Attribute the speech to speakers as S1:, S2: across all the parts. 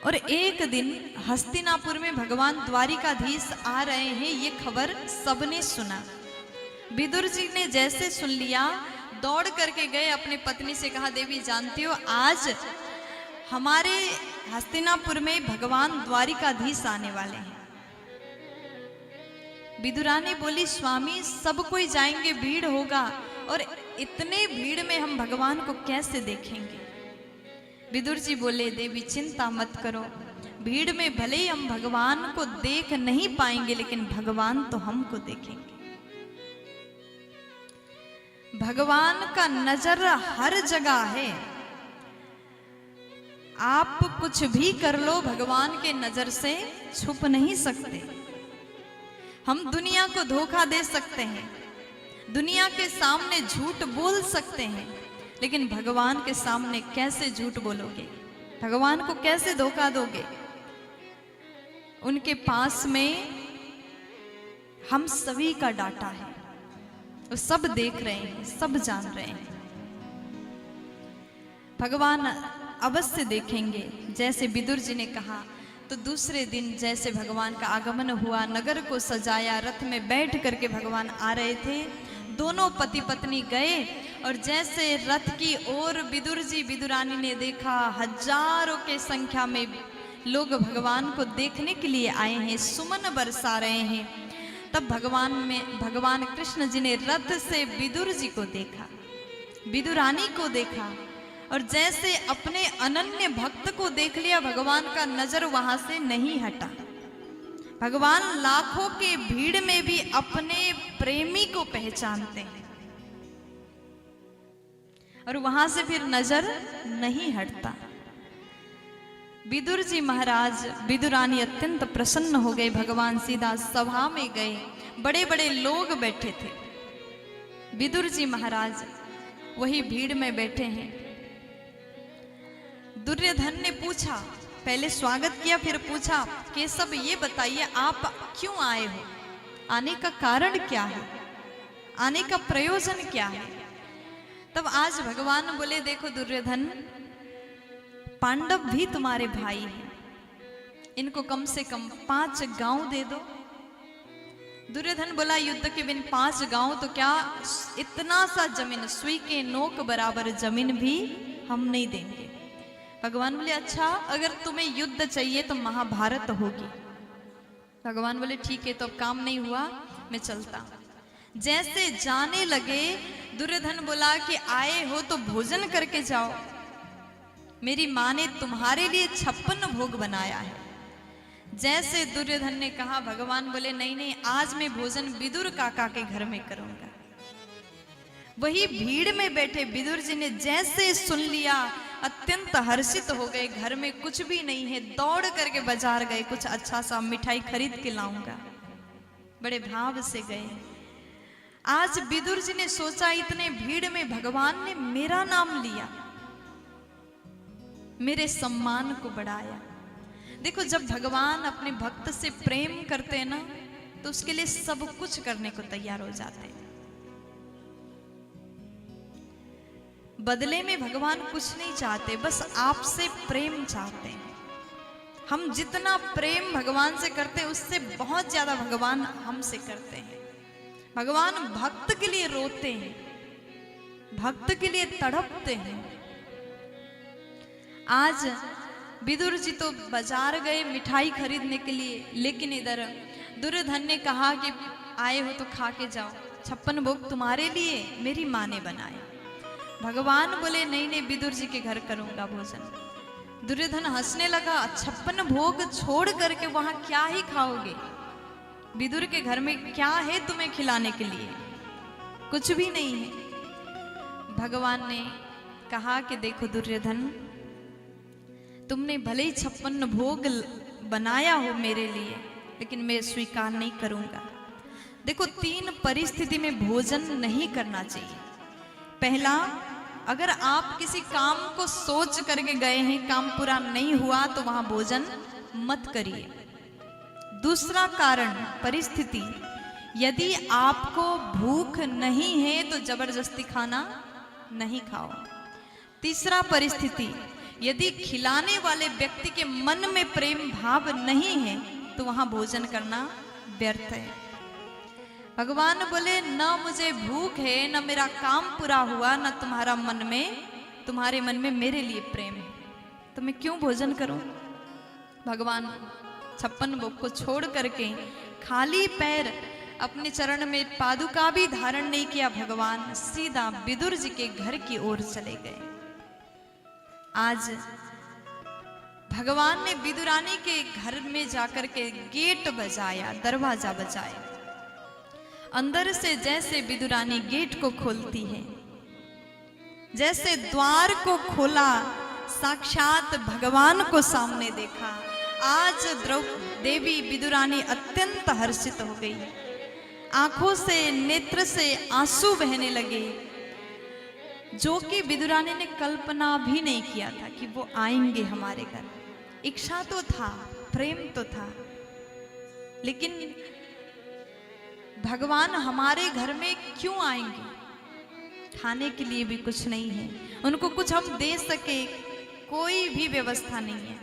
S1: और एक दिन हस्तिनापुर में भगवान द्वारिकाधीश आ रहे हैं, ये खबर सबने सुना। विदुर जी ने जैसे सुन लिया, दौड़ करके गए, अपने पत्नी से कहा, देवी जानती हो आज हमारे हस्तिनापुर में भगवान द्वारिकाधीश आने वाले हैं। विदुरानी बोली, स्वामी सब कोई जाएंगे, भीड़ होगा, और इतने भीड़ में हम भगवान को कैसे देखेंगे। विदुर जी बोले, देवी चिंता मत करो, भीड़ में भले ही हम भगवान को देख नहीं पाएंगे, लेकिन भगवान तो हमको देखेंगे। भगवान का नजर हर जगह है, आप कुछ भी कर लो, भगवान के नजर से छुप नहीं सकते। हम दुनिया को धोखा दे सकते हैं, दुनिया के सामने झूठ बोल सकते हैं, लेकिन भगवान के सामने कैसे झूठ बोलोगे, भगवान को कैसे धोखा दोगे। उनके पास में हम सभी का डाटा है, वो सब देख रहे हैं, सब जान रहे हैं। भगवान अवश्य देखेंगे। जैसे विदुर जी ने कहा, तो दूसरे दिन जैसे भगवान का आगमन हुआ, नगर को सजाया, रथ में बैठ करके भगवान आ रहे थे। दोनों पति पत्नी गए, और जैसे रथ की ओर विदुर जी विदुरानी ने देखा, हजारों के संख्या में लोग भगवान को देखने के लिए आए हैं, सुमन बरसा रहे हैं। तब भगवान कृष्ण जी ने रथ से विदुर जी को देखा, विदुरानी को देखा, और जैसे अपने अनन्य भक्त को देख लिया, भगवान का नजर वहां से नहीं हटा। भगवान लाखों के भीड़ में भी अपने प्रेमी को पहचानते हैं, और वहां से फिर नजर नहीं हटता। विदुर जी महाराज, विदुरानी अत्यंत प्रसन्न हो गए। भगवान सीधा सभा में गए, बड़े बड़े लोग बैठे थे। विदुर जी महाराज वही भीड़ में बैठे हैं। दुर्योधन ने पूछा, पहले स्वागत किया, फिर पूछा, केशव ये बताइए आप क्यों आए हो, आने का कारण क्या है, आने का प्रयोजन क्या है। तब आज भगवान बोले, देखो दुर्योधन, पांडव भी तुम्हारे भाई हैं, इनको कम से कम 5 गांव दे दो। दुर्योधन बोला, युद्ध के बिन 5 गांव तो क्या, इतना सा जमीन, सुई के नोक बराबर जमीन भी हम नहीं देंगे। भगवान बोले, अच्छा अगर तुम्हें युद्ध चाहिए तो महाभारत होगी। भगवान बोले, ठीक है, तो अब काम नहीं हुआ, मैं चलता। जैसे जाने लगे, दुर्योधन बोला कि आए हो तो भोजन करके जाओ, मेरी माँ ने तुम्हारे लिए 56 भोग बनाया है। जैसे दुर्योधन ने कहा, भगवान बोले, नहीं नहीं, आज मैं भोजन विदुर काका के घर में करूंगा। वही भीड़ में बैठे विदुर जी ने जैसे सुन लिया, अत्यंत हर्षित हो गए। घर में कुछ भी नहीं है, दौड़ करके बाजार गए, कुछ अच्छा सा मिठाई खरीद के लाऊंगा, बड़े भाव से गए। आज विदुर जी ने सोचा, इतने भीड़ में भगवान ने मेरा नाम लिया, मेरे सम्मान को बढ़ाया। देखो, जब भगवान अपने भक्त से प्रेम करते हैं ना, तो उसके लिए सब कुछ करने को तैयार हो जाते हैं। बदले में भगवान कुछ नहीं चाहते, बस आपसे प्रेम चाहते हैं। हम जितना प्रेम भगवान से करते हैं, उससे बहुत ज्यादा भगवान हमसे करते हैं। भगवान भक्त के लिए रोते हैं, भक्त के लिए तड़पते हैं। आज विदुर जी तो बाजार गए मिठाई खरीदने के लिए, लेकिन इधर दुर्योधन ने कहा कि आए हो तो खा के जाओ, 56 भोग तुम्हारे लिए मेरी माँ ने बनाए। भगवान बोले, नहीं नहीं, विदुर जी के घर करूंगा भोजन। दुर्योधन हंसने लगा, 56 भोग छोड़ करके वहां क्या ही खाओगे, विदुर के घर में क्या है तुम्हें खिलाने के लिए, कुछ भी नहीं है। भगवान ने कहा कि देखो दुर्योधन, तुमने भले ही 56 भोग बनाया हो मेरे लिए, लेकिन मैं स्वीकार नहीं करूंगा। देखो, 3 परिस्थिति में भोजन नहीं करना चाहिए। पहला, अगर आप किसी काम को सोच करके गए हैं, काम पूरा नहीं हुआ, तो वहां भोजन मत करिए। दूसरा कारण, परिस्थिति, यदि आपको भूख नहीं है तो जबरदस्ती खाना नहीं खाओ। तीसरा परिस्थिति, यदि खिलाने वाले व्यक्ति के मन में प्रेम भाव नहीं है तो वहां भोजन करना व्यर्थ है। भगवान बोले न मुझे भूख है, न मेरा काम पूरा हुआ, न तुम्हारे मन में मेरे लिए प्रेम है, तो मैं क्यों भोजन करूं। भगवान 56 भोग को छोड़ करके खाली पैर अपने चरण में पादुका भी धारण नहीं किया, भगवान सीधा विदुर जी के घर की ओर चले गए। आज भगवान ने विदुरानी के घर में जाकर के गेट बजाया, दरवाजा बजाया। अंदर से जैसे विदुरानी गेट को खोलती है, जैसे द्वार को खोला, साक्षात भगवान को सामने देखा। आज देवी विदुरानी अत्यंत हर्षित हो गई, आंखों से नेत्र से आंसू बहने लगे, जो कि विदुरानी ने कल्पना भी नहीं किया था कि वो आएंगे हमारे घर। इच्छा तो था, प्रेम तो था, लेकिन भगवान हमारे घर में क्यों आएंगे। खाने के लिए भी कुछ नहीं है, उनको कुछ हम दे सके कोई भी व्यवस्था नहीं है।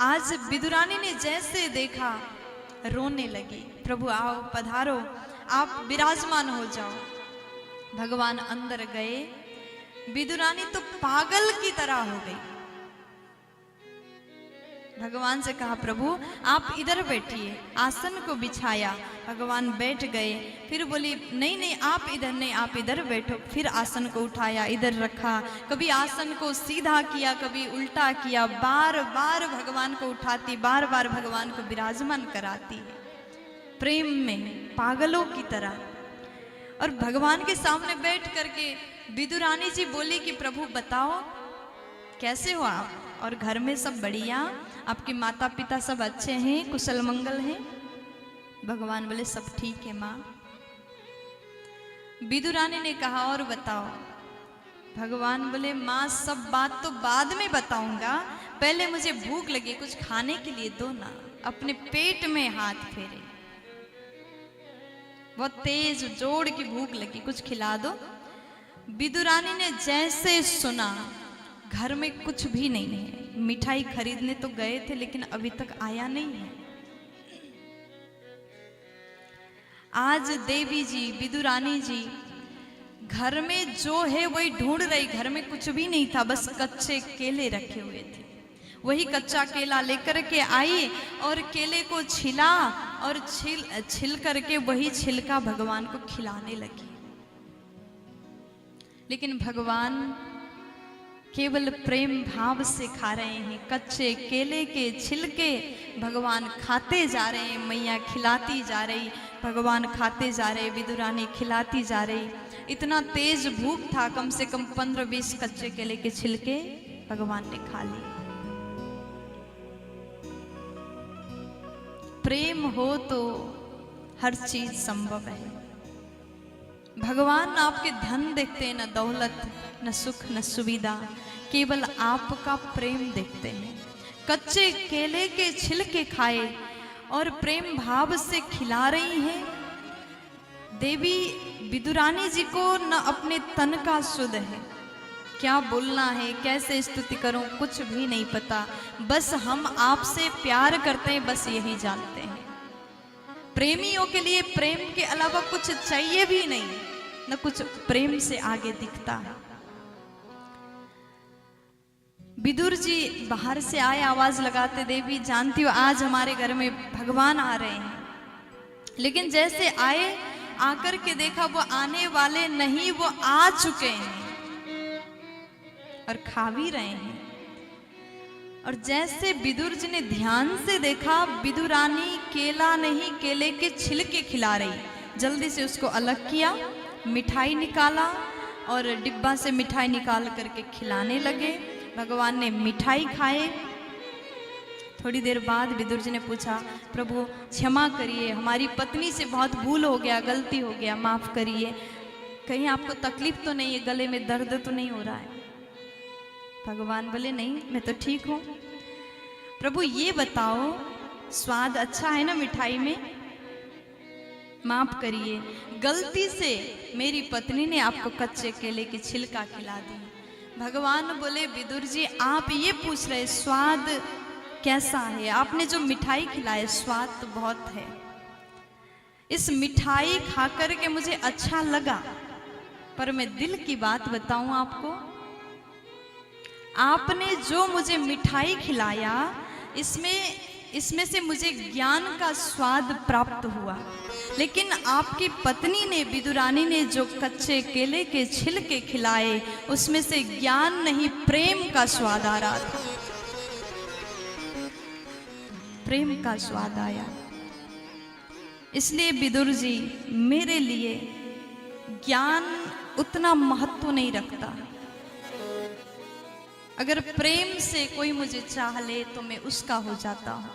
S1: आज विदुरानी ने जैसे देखा रोने लगी, प्रभु आओ पधारो, आप विराजमान हो जाओ। भगवान अंदर गए, विदुरानी तो पागल की तरह हो गई। भगवान से कहा प्रभु आप इधर बैठिए, आसन को बिछाया, भगवान बैठ गए। फिर बोली नहीं नहीं आप इधर नहीं, आप इधर बैठो। फिर आसन को उठाया, इधर रखा, कभी आसन को सीधा किया, कभी उल्टा किया, बार बार भगवान को उठाती, बार बार भगवान को विराजमान कराती है प्रेम में, पागलों की तरह। और भगवान के सामने बैठ करके विदुरानी जी बोली कि प्रभु बताओ कैसे हो आप, और घर में सब बढ़िया, आपके माता पिता सब अच्छे हैं, कुशल मंगल हैं। भगवान बोले सब ठीक है माँ। विदुरानी ने कहा और बताओ। भगवान बोले माँ सब बात तो बाद में बताऊंगा, पहले मुझे भूख लगी, कुछ खाने के लिए दो ना। अपने पेट में हाथ फेरे, बहुत तेज जोड़ की भूख लगी, कुछ खिला दो। विदुरानी ने जैसे सुना घर में कुछ भी नहीं है, मिठाई खरीदने तो गए थे लेकिन अभी तक आया नहीं है। आज देवी जी विदुरानी जी घर में जो है वही ढूंढ रही, घर में कुछ भी नहीं था, बस कच्चे केले रखे हुए थे। वही कच्चा केला लेकर के आई और केले को छिला और छिल करके वही छिलका भगवान को खिलाने लगी। लेकिन भगवान केवल प्रेम भाव से खा रहे हैं, कच्चे केले के छिलके भगवान खाते जा रहे हैं, मैया खिलाती जा रही, भगवान खाते जा रहे, विदुरानी खिलाती जा रही। इतना तेज भूख था, कम से कम 15-20 कच्चे केले के छिलके भगवान ने खा लिए। प्रेम हो तो हर चीज संभव है। भगवान आपके धन देखते हैं, न दौलत, न सुख, न सुविधा, केवल आपका प्रेम देखते हैं। कच्चे केले के छिलके खाए और प्रेम भाव से खिला रही हैं। देवी विदुरानी जी को न अपने तन का सुध है, क्या बोलना है, कैसे स्तुति करूं, कुछ भी नहीं पता। बस हम आपसे प्यार करते हैं, बस यही जानते हैं। प्रेमियों के लिए प्रेम के अलावा कुछ चाहिए भी नहीं, न कुछ प्रेम से आगे दिखता है। विदुर जी बाहर से आए, आवाज लगाते, देवी जानती हो आज हमारे घर में भगवान आ रहे हैं। लेकिन जैसे आए, आकर के देखा वो आने वाले नहीं, वो आ चुके हैं और खा भी रहे हैं। और जैसे विदुर जी ने ध्यान से देखा, विदुरानी केला नहीं केले के छिलके खिला रही। जल्दी से उसको अलग किया, मिठाई निकाला और डिब्बा से मिठाई निकाल करके खिलाने लगे। भगवान ने मिठाई खाए। थोड़ी देर बाद विदुर जी ने पूछा प्रभु क्षमा करिए, हमारी पत्नी से बहुत भूल हो गया, गलती हो गया, माफ करिए, कहीं आपको तकलीफ तो नहीं है, गले में दर्द तो नहीं हो रहा है। भगवान बोले नहीं मैं तो ठीक हूँ। प्रभु ये बताओ स्वाद अच्छा है ना मिठाई में, माफ करिए, गलती से मेरी पत्नी ने आपको कच्चे केले की छिलका खिला दी। भगवान बोले विदुर जी आप ये पूछ रहे स्वाद कैसा है, आपने जो मिठाई खिलाए स्वाद तो बहुत है, इस मिठाई खाकर के मुझे अच्छा लगा, पर मैं दिल की बात बताऊं आपको, आपने जो मुझे मिठाई खिलाया इसमें से मुझे ज्ञान का स्वाद प्राप्त हुआ, लेकिन आपकी पत्नी ने विदुरानी ने जो कच्चे केले के छिलके खिलाए उसमें से ज्ञान नहीं प्रेम का स्वाद आ रहा था, प्रेम का स्वाद आया। इसलिए विदुर जी मेरे लिए ज्ञान उतना महत्व नहीं रखता, अगर प्रेम से कोई मुझे चाह ले तो मैं उसका हो जाता हूं।